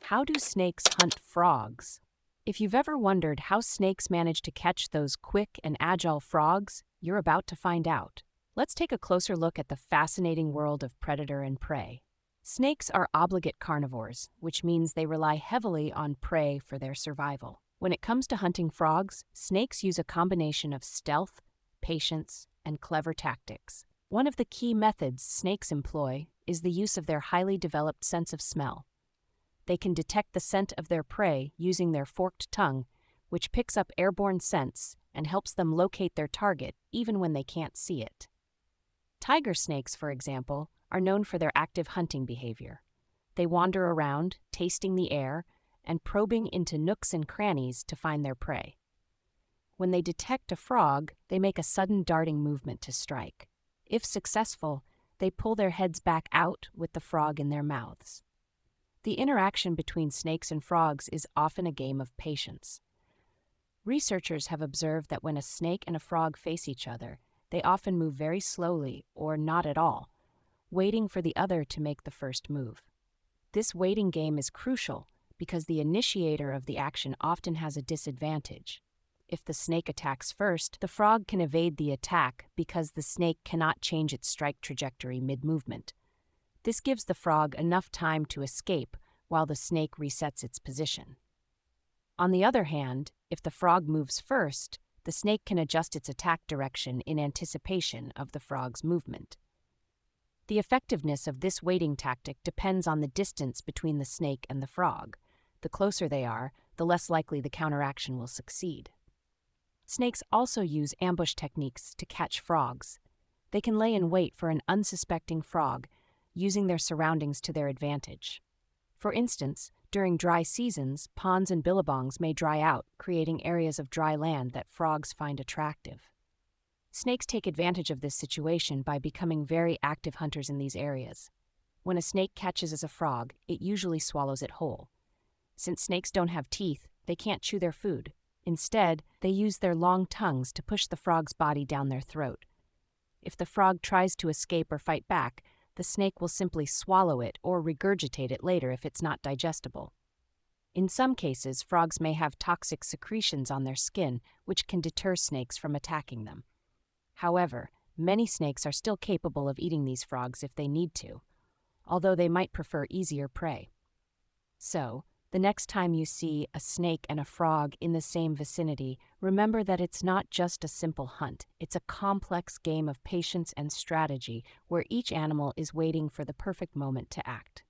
How do snakes hunt frogs? If you've ever wondered how snakes manage to catch those quick and agile frogs, you're about to find out. Let's take a closer look at the fascinating world of predator and prey. Snakes are obligate carnivores, which means they rely heavily on prey for their survival. When it comes to hunting frogs, snakes use a combination of stealth, patience, and clever tactics. One of the key methods snakes employ is the use of their highly developed sense of smell. They can detect the scent of their prey using their forked tongue, which picks up airborne scents and helps them locate their target even when they can't see it. Tiger snakes, for example, are known for their active hunting behavior. They wander around, tasting the air, and probing into nooks and crannies to find their prey. When they detect a frog, they make a sudden darting movement to strike. If successful, they pull their heads back out with the frog in their mouths. The interaction between snakes and frogs is often a game of patience. Researchers have observed that when a snake and a frog face each other, they often move very slowly or not at all, waiting for the other to make the first move. This waiting game is crucial because the initiator of the action often has a disadvantage. If the snake attacks first, the frog can evade the attack because the snake cannot change its strike trajectory mid-movement. This gives the frog enough time to escape while the snake resets its position. On the other hand, if the frog moves first, the snake can adjust its attack direction in anticipation of the frog's movement. The effectiveness of this waiting tactic depends on the distance between the snake and the frog. The closer they are, the less likely the counteraction will succeed. Snakes also use ambush techniques to catch frogs. They can lay in wait for an unsuspecting frog, using their surroundings to their advantage. For instance, during dry seasons, ponds and billabongs may dry out, creating areas of dry land that frogs find attractive. Snakes take advantage of this situation by becoming very active hunters in these areas. When a snake catches a frog, it usually swallows it whole. Since snakes don't have teeth, they can't chew their food. Instead, they use their long tongues to push the frog's body down their throat. If the frog tries to escape or fight back, the snake will simply swallow it or regurgitate it later if it's not digestible. In some cases, frogs may have toxic secretions on their skin, which can deter snakes from attacking them. However, many snakes are still capable of eating these frogs if they need to, although they might prefer easier prey. So, the next time you see a snake and a frog in the same vicinity, remember that it's not just a simple hunt. It's a complex game of patience and strategy where each animal is waiting for the perfect moment to act.